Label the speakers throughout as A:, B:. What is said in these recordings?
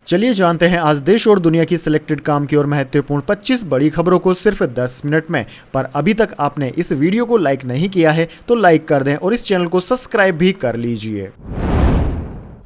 A: चलिए जानते हैं आज देश और दुनिया की सिलेक्टेड काम की और महत्वपूर्ण 25 बड़ी खबरों को सिर्फ 10 मिनट में। पर अभी तक आपने इस वीडियो को लाइक नहीं किया है तो लाइक कर दें और इस चैनल को सब्सक्राइब भी कर लीजिए।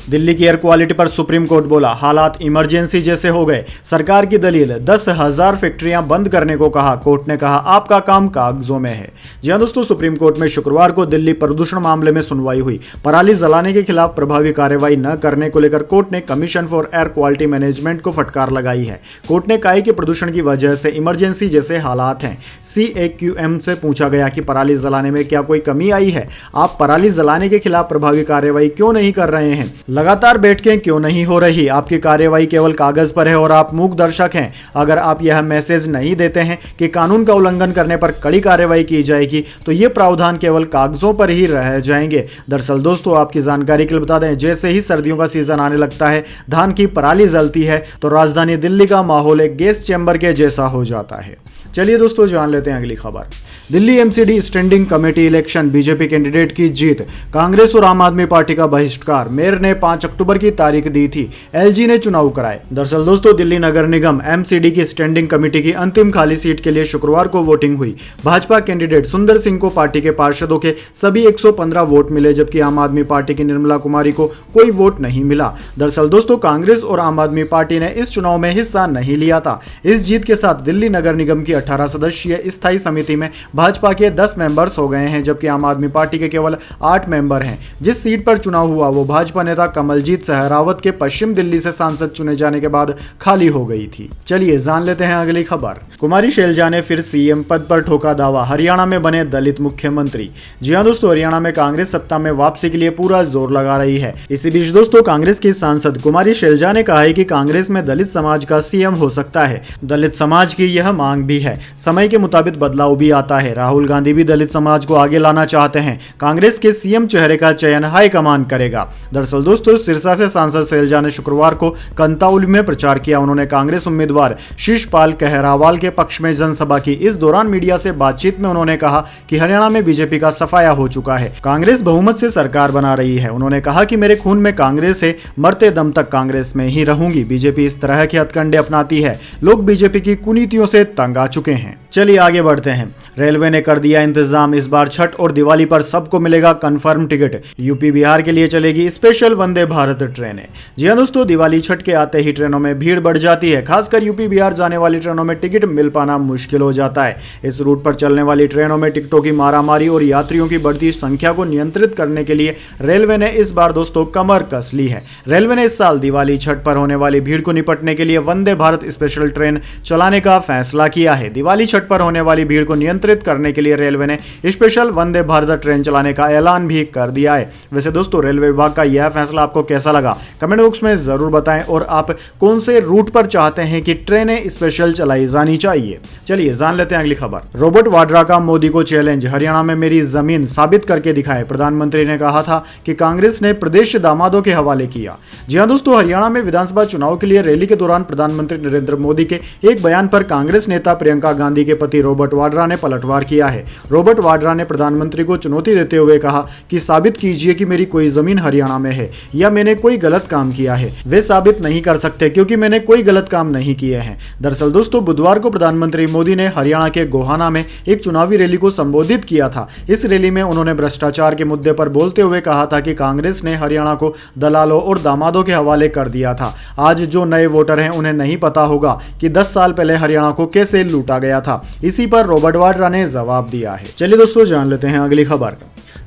A: दिल्ली की एयर क्वालिटी पर सुप्रीम कोर्ट बोला हालात इमरजेंसी जैसे हो गए। सरकार की दलील 10,000 फैक्ट्रियां बंद करने को कहा। कोर्ट ने कहा आपका काम कागजों में है। जी हां दोस्तों, सुप्रीम कोर्ट में शुक्रवार को दिल्ली प्रदूषण मामले में सुनवाई हुई। पराली जलाने के खिलाफ प्रभावी कार्रवाई न करने को लेकर कोर्ट ने commission for air quality management को फटकार लगाई है। कोर्ट ने कहा कि प्रदूषण की वजह से इमरजेंसी जैसे हालात हैं। CAQM से पूछा गया कि पराली जलाने में क्या कोई कमी आई है, आप पराली जलाने के खिलाफ प्रभावी कार्रवाई क्यों नहीं कर रहे हैं, लगातार बैठकें क्यों नहीं हो रही, आपकी कार्यवाही केवल कागज पर है और आप मूक दर्शक हैं। अगर आप यह मैसेज नहीं देते हैं कि कानून का उल्लंघन करने पर कड़ी कार्रवाई की जाएगी तो ये प्रावधान केवल कागजों पर ही रह जाएंगे। दरअसल दोस्तों, आपकी जानकारी के लिए बता दें, जैसे ही सर्दियों का सीजन आने लगता है, धान की पराली जलती है तो राजधानी दिल्ली का माहौल एक गैस चैम्बर के जैसा हो जाता है। चलिए दोस्तों, जान लेते हैं अगली खबर। Delhi MCD standing committee election, BJP candidate की जीत, कांग्रेस और आम आदमी पार्टी का बहिष्कार। मेयर ने 5 अक्टूबर की तारीख दी थी, LG ने चुनाव कराए। दरअसल दोस्तों, दिल्ली नगर निगम MCD की स्टैंडिंग कमेटी की अंतिम खाली सीट के लिए शुक्रवार को वोटिंग हुई। भाजपा कैंडिडेट सुंदर सिंह को पार्टी के पार्षदों के सभी 115 वोट मिले, जबकि आम आदमी पार्टी की निर्मला कुमारी को कोई वोट नहीं मिला। दरअसल दोस्तों, कांग्रेस और आम आदमी पार्टी ने इस चुनाव में हिस्सा नहीं लिया था। इस जीत के साथ दिल्ली नगर निगम की 18 सदस्यीय स्थायी समिति में भाजपा के 10 मेंबर्स हो गए हैं, जबकि आम आदमी पार्टी के केवल 8 मेंबर हैं। जिस सीट पर चुनाव हुआ वो भाजपा नेता कमलजीत सहरावत के पश्चिम दिल्ली से सांसद चुने जाने के बाद खाली हो गई थी। चलिए जान लेते हैं अगली खबर। कुमारी शैलजा ने फिर CM पद पर ठोका दावा, हरियाणा में बने दलित मुख्यमंत्री। जी हां दोस्तों, हरियाणा में कांग्रेस सत्ता में वापसी के लिए पूरा जोर लगा रही है। इसी बीच दोस्तों, कांग्रेस की सांसद कुमारी शैलजा ने कहा है कि कांग्रेस में दलित समाज का CM हो सकता है। दलित समाज की यह मांग भी है। समय के मुताबिक बदलाव भी आता है। राहुल गांधी भी दलित समाज को आगे लाना चाहते हैं। कांग्रेस के CM चेहरे का चयन हाईकमान करेगा। दरअसल दोस्तों, सिरसा से सांसद शैलजा ने शुक्रवार को कंताउली में प्रचार किया। उन्होंने कांग्रेस उम्मीदवार शिशपाल कहरावाल के पक्ष में जनसभा की। इस दौरान मीडिया से बातचीत में उन्होंने कहा कि हरियाणा में बीजेपी का सफाया हो चुका है, कांग्रेस बहुमत से सरकार बना रही है। उन्होंने कहा कि मेरे खून में कांग्रेस है, मरते दम तक कांग्रेस में ही रहूंगी। बीजेपी इस तरह के हथकंडे अपनाती है, लोग बीजेपी की कुनीतियों से तंग आ चुके हैं। चलिए आगे बढ़ते हैं। रेलवे ने कर दिया इंतजाम, इस बार छठ और दिवाली पर सबको मिलेगा कंफर्म टिकट। यूपी बिहार के लिए चलेगी स्पेशल वंदे भारत ट्रेनें। जी हां दोस्तों, दिवाली छठ के आते ही ट्रेनों में भीड़ बढ़ जाती है। खासकर यूपी बिहार जाने वाली ट्रेनों में टिकट मिल पाना मुश्किल हो जाता है। इस रूट पर चलने वाली ट्रेनों में टिकटों की मारामारी और यात्रियों की बढ़ती संख्या को नियंत्रित करने के लिए रेलवे ने इस बार दोस्तों कमर कस ली है। रेलवे ने इस साल दिवाली छठ पर होने वाली भीड़ को निपटने के लिए वंदे भारत स्पेशल ट्रेन चलाने का फैसला किया है। दिवाली छठ पर होने वाली भीड़ को नियंत्रित करने के लिए रेलवे ने स्पेशल वंदे भारत ट्रेन चलाने का ऐलान भी कर दिया है। वैसे दोस्तों, रेलवे विभाग का यह फैसला आपको कैसा लगा, कमेंट बॉक्स में जरूर बताएं और आप कौन से रूट पर चाहते हैं कि ट्रेनें स्पेशल चलाई जानी चाहिए। चलिए जान लेते हैं अगली खबर। रॉबर्ट वाड्रा का मोदी को चैलेंज, हरियाणा में मेरी जमीन साबित करके दिखाए। प्रधानमंत्री ने कहा था कि कांग्रेस ने प्रदेश दामादों के हवाले किया। जी हां दोस्तों, हरियाणा में विधानसभा चुनाव के लिए रैली के दौरान प्रधानमंत्री नरेंद्र मोदी के एक बयान पर कांग्रेस नेता प्रियंका गांधी के पति रॉबर्ट वाड्रा ने पलटवार किया है। रॉबर्ट वाड्रा ने प्रधानमंत्री को चुनौती देते हुए कहा कि साबित कीजिए कि मेरी कोई जमीन हरियाणा में है या मैंने कोई गलत काम किया है। वे साबित नहीं कर सकते क्योंकि मैंने कोई गलत काम नहीं किए हैं। दरअसल दोस्तों, बुधवार को प्रधानमंत्री मोदी ने हरियाणा के गोहाना में एक चुनावी रैली को संबोधित किया था। इस रैली में उन्होंने भ्रष्टाचार के मुद्दे पर बोलते हुए कहा था कि कांग्रेस ने हरियाणा को दलालों और दामादों के हवाले कर दिया था। आज जो नए वोटर हैं उन्हें नहीं पता होगा कि 10 साल पहले हरियाणा को कैसे लूटा गया था। इसी पर रॉबर्ट वाड्रा ने जवाब दिया है। चलिए दोस्तों, जान लेते हैं अगली खबर।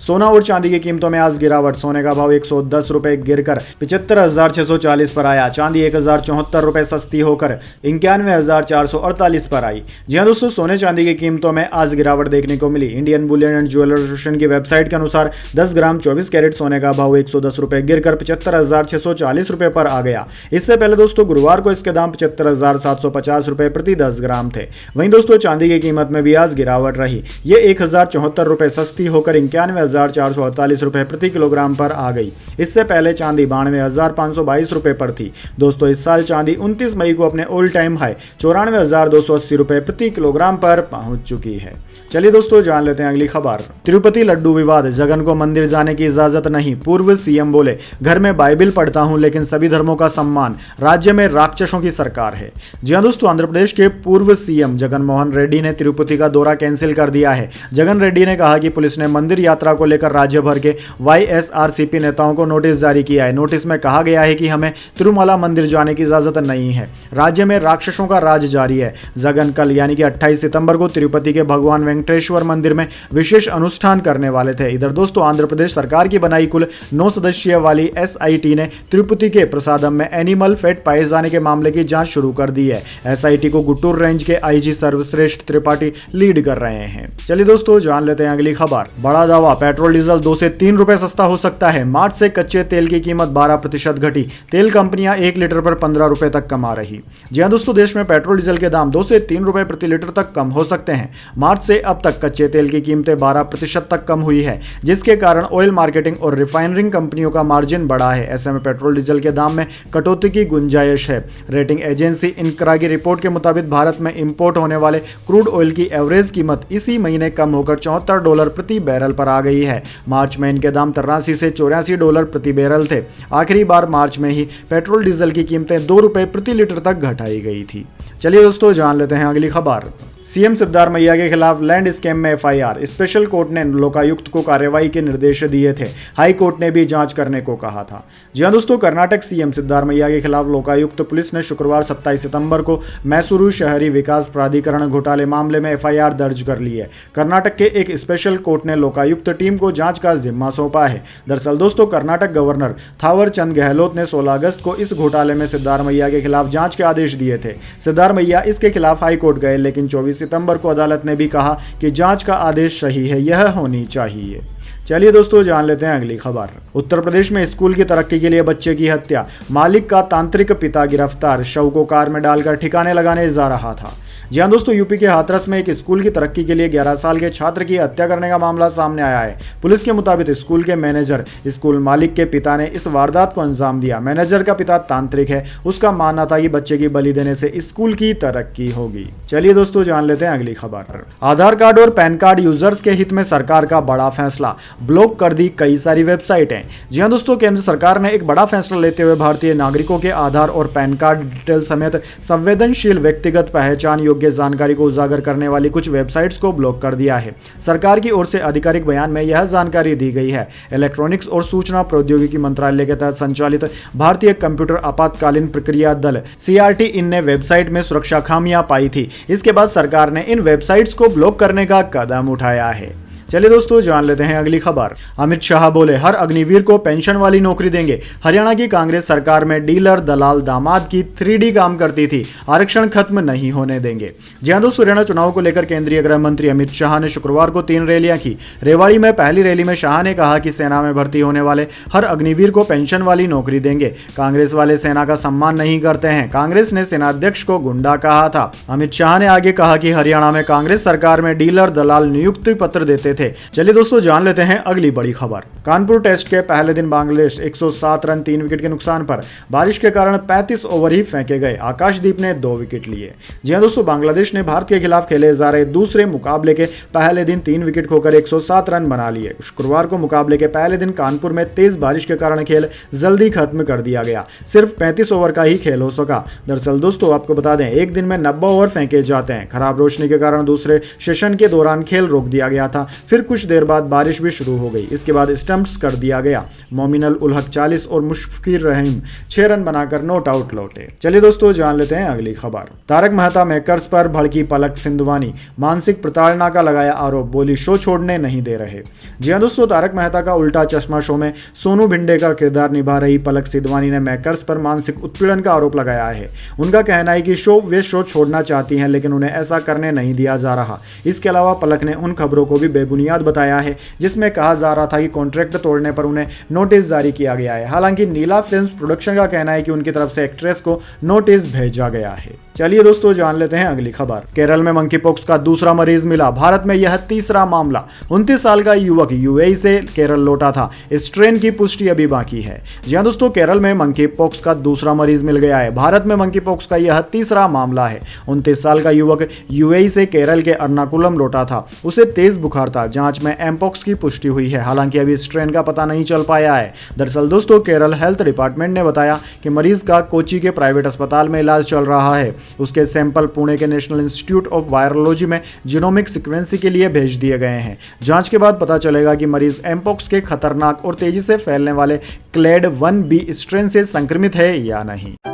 A: सोना और चांदी की कीमतों में आज गिरावट। सोने का भाव 110 रुपए गिरकर 75,640 पर आया। चांदी 1,074 रुपए सस्ती होकर 91,448 पर आई। जी हां दोस्तों, सोने चांदी की कीमतों में आज गिरावट देखने को मिली। Indian bullion and jeweller association की वेबसाइट के अनुसार 10 ग्राम 24 कैरेट सोने का भाव 110 रुपए गिरकर 75,640 रुपए पर आ गया। इससे पहले दोस्तों गुरुवार को इसके दाम 75,750 रुपए प्रति 10 ग्राम थे। वहीं दोस्तों चांदी की कीमत में भी आज गिरावट रही। ये 1074 रुपये सस्ती होकर 91,448 रुपये प्रति किलोग्राम पर आ गई। इससे पहले चांदी 92,522 रुपये पर थी। दोस्तों इस साल चांदी 29 मई को अपने ऑल टाइम हाई 94,280 रुपये प्रति किलोग्राम पर पहुंच चुकी है। चलिए दोस्तों जान लेते हैं अगली खबर। तिरुपति लड्डू विवाद, जगन को मंदिर जाने की इजाजत नहीं, पूर्व सीएम बोले घर में बाइबिल पढ़ता हूं लेकिन सभी धर्मों का सम्मान, राज्य में राक्षसों की सरकार है। जी हां दोस्तों, आंध्र प्रदेश के पूर्व सीएम जगन मोहन रेड्डी ने तिरुपति का दौरा कैंसिल कर दिया है। जगन रेड्डी ने कहा कि पुलिस ने मंदिर यात्रा को लेकर राज्य भर के वाईएसआरसीपी नेताओं को नोटिस जारी किया है। नोटिस में कहा गया है कि हमें तिरुमला मंदिर जाने की इजाजत नहीं है, राज्य में राक्षसों का राज जारी है। जगन कल यानी कि 28 सितंबर को तिरुपति के भगवान वेंकटेश्वर मंदिर में विशेष अनुष्ठान करने वाले थे। इधर दोस्तों आंध्र प्रदेश सरकार की बनाई कुल 9 सदस्यीय वाली एसआईटी ने तिरुपति के प्रसादम में एनिमल फैट पाए जाने के मामले की जांच शुरू कर दी है। एसआईटी को गुंटूर रेंज के आईजी सर्वश्रेष्ठ त्रिपाठी लीड कर रहे हैं। चलिए दोस्तों जान लेते हैं अगली खबर। बड़ा दावा, पेट्रोल डीजल 2 से 3 रुपए सस्ता हो सकता है। मार्च से कच्चे तेल की कीमत 12% घटी, तेल कंपनियां 1 लीटर पर 15 रुपए तक कमा रही। जी हां दोस्तों, देश में पेट्रोल डीजल के दाम 2 से 3 रुपए प्रति लीटर तक कम हो सकते हैं। मार्च से अब तक कच्चे तेल की कीमतें 12% तक कम हुई है, जिसके कारण ऑयल मार्केटिंग और रिफाइनरिंग कंपनियों का मार्जिन बढ़ा है। ऐसे में पेट्रोल डीजल के दाम में कटौती की गुंजाइश है। रेटिंग एजेंसी इनकरा की रिपोर्ट के मुताबिक भारत में इंपोर्ट होने वाले क्रूड ऑयल की एवरेज कीमत इसी महीने कम होकर $74 प्रति बैरल पर आ गई है। मार्च में इनके दाम 83 से $84 प्रति बैरल थे। आखिरी बार मार्च में ही पेट्रोल डीजल की कीमतें 2 रुपए प्रति लीटर तक घटाई गई थी। चलिए दोस्तों जान लेते हैं अगली खबर। सीएम सिद्धारमैया के खिलाफ लैंड स्कैम में एफआईआर, स्पेशल कोर्ट ने लोकायुक्त को कार्रवाई के निर्देश दिए थे। हाई कोर्ट ने भी जांच करने को कहा था। जी हां दोस्तों, कर्नाटक सीएम सिद्धारमैया के खिलाफ लोकायुक्त पुलिस ने शुक्रवार 27 सितंबर को मैसूरू शहरी विकास प्राधिकरण घोटाले मामले में एफआईआर दर्ज कर ली है। कर्नाटक के एक स्पेशल कोर्ट ने लोकायुक्त टीम को जांच का जिम्मा सौंपा है। दरअसल दोस्तों, कर्नाटक गवर्नर थावर चंद गहलोत ने 16 अगस्त को इस घोटाले में सिद्धारमैया के खिलाफ जांच के आदेश दिए थे। सिद्धारमैया इसके खिलाफ हाई कोर्ट गए, लेकिन 24 सितंबर को अदालत ने भी कहा कि जांच का आदेश सही है, यह होनी चाहिए। चलिए दोस्तों जान लेते हैं अगली खबर। उत्तर प्रदेश में स्कूल की तरक्की के लिए बच्चे की हत्या, मालिक का तांत्रिक पिता गिरफ्तार, शव को कार में डालकर ठिकाने लगाने जा रहा था। जी हां दोस्तों, यूपी के हाथरस में एक स्कूल की तरक्की के लिए 11 साल के छात्र की हत्या करने का मामला सामने आया है। पुलिस के मुताबिक स्कूल के मैनेजर, स्कूल मालिक के पिता ने इस वारदात को अंजाम दिया। मैनेजर का पिता तांत्रिक है, उसका मानना था कि बच्चे की बलि देने से स्कूल की तरक्की होगी। चलिए दोस्तों जान लेते हैं अगली खबर। आधार कार्ड और पैन कार्ड यूजर्स के हित में सरकार का बड़ा फैसला, ब्लॉक कर दी कई सारी वेबसाइटें। जी हां दोस्तों, केंद्र सरकार ने एक बड़ा फैसला लेते हुए भारतीय नागरिकों के आधार और पैन कार्ड डिटेल समेत संवेदनशील व्यक्तिगत पहचान योग्य जानकारी को उजागर करने वाली कुछ वेबसाइट्स को ब्लॉक कर दिया है। सरकार की ओर से आधिकारिक बयान में यह जानकारी दी गई है। इलेक्ट्रॉनिक्स और सूचना प्रौद्योगिकी मंत्रालय के तहत संचालित भारतीय कंप्यूटर आपातकालीन प्रक्रिया दल CRT इन ने वेबसाइट में सुरक्षा खामियां पाई थी। इसके बाद सरकार ने इन वेबसाइट्स को ब्लॉक करने का कदम उठाया है। चलिए दोस्तों जान लेते हैं अगली खबर। अमित शाह बोले हर अग्निवीर को पेंशन वाली नौकरी देंगे। हरियाणा की कांग्रेस सरकार में डीलर दलाल दामाद की 3D काम करती थी, आरक्षण खत्म नहीं होने देंगे। जी हां दोस्तों, हरियाणा चुनाव को लेकर केंद्रीय गृह मंत्री अमित शाह ने शुक्रवार को 3 रैलियां की। रेवाड़ी में पहली रैली में शाह ने कहा कि सेना में भर्ती होने वाले हर अग्निवीर को पेंशन वाली नौकरी देंगे। कांग्रेस वाले सेना का सम्मान नहीं करते हैं। कांग्रेस ने सेनाध्यक्ष को गुंडा कहा था। अमित शाह ने आगे कहा कि हरियाणा में कांग्रेस सरकार में डीलर दलाल नियुक्ति पत्र देते थे। चलिए दोस्तों जान लेते हैं अगली बड़ी खबर। कानपुर टेस्ट के पहले दिन बांग्लादेश 107 रन 3 विकेट के नुकसान पर, बारिश के कारण 35 ओवर ही फेंके गए। आकाशदीप ने 2 विकेट लिए। जी हां दोस्तों, बांग्लादेश ने भारत के खिलाफ खेले जा रहे दूसरे मुकाबले के पहले दिन 3 विकेट खोकर 107 रन बना लिए। शुक्रवार को मुकाबले के पहले दिन कानपुर में तेज बारिश के कारण खेल जल्दी खत्म कर दिया गया। सिर्फ 35 ओवर का ही खेल हो सका। दरअसल दोस्तों आपको बता दें, एक दिन में 90 ओवर फेंके जाते हैं। खराब रोशनी के कारण दूसरे सेशन के दौरान खेल रोक दिया गया था। फिर कुछ देर बाद बारिश भी शुरू हो गई। इसके बाद स्टंप्स कर दिया गया। मोमिनल उल हक 40 और मुशफिकुर रहीम 6 रन बनाकर नॉट आउट लौटे। चलिए दोस्तों जान लेते हैं अगली खबर। तारक मेहता मेकर्स पर भड़की पलक सिंधवानी, मानसिक प्रताड़ना का लगाया आरोप, बोली शो छोड़ने नहीं दे रहे। जी हां दोस्तों, तारक मेहता का उल्टा चश्मा शो में सोनू भिंडे का किरदार निभा रही पलक सिंधवानी ने मेकर्स पर मानसिक उत्पीड़न का आरोप लगाया है। उनका कहना है कि वे शो छोड़ना चाहती हैं, लेकिन उन्हें ऐसा करने नहीं दिया जा रहा। इसके अलावा पलक ने उन खबरों को भी बेबुनियाद बताया है जिसमें कहा जा रहा था कि कॉन्ट्रैक्ट तोड़ने पर उन्हें नोटिस जारी किया गया है। हालांकि नीला फिल्म्स प्रोडक्शन का कहना है कि उनकी तरफ से एक्ट्रेस को नोटिस भेजा गया है। चलिए दोस्तों जान लेते हैं अगली खबर। केरल में मंकी पॉक्स का दूसरा मरीज मिला। भारत में यह तीसरा मामला। 29 साल का युवक यूएई से केरल लौटा था। इस ट्रेन की पुष्टि अभी बाकी है। जी हां दोस्तों, केरल में मंकी पॉक्स का दूसरा मरीज मिल गया है। भारत में मंकी पॉक्स का यह तीसरा मामला है। 29 साल का युवक यूएई से केरल के एर्नाकुलम लौटा था। उसे तेज बुखार था। जांच में एमपॉक्स की पुष्टि हुई है। हालांकि अभी इस ट्रेन का पता नहीं चल पाया है। दरअसल दोस्तों, केरल हेल्थ डिपार्टमेंट ने बताया कि मरीज का कोची के प्राइवेट अस्पताल में इलाज चल रहा है। उसके सैंपल पुणे के नेशनल इंस्टीट्यूट ऑफ वायरोलॉजी में जीनोमिक सीक्वेंसिंग के लिए भेज दिए गए हैं। जांच के बाद पता चलेगा कि मरीज एमपॉक्स के खतरनाक और तेजी से फैलने वाले क्लेड 1B स्ट्रेन से संक्रमित है या नहीं।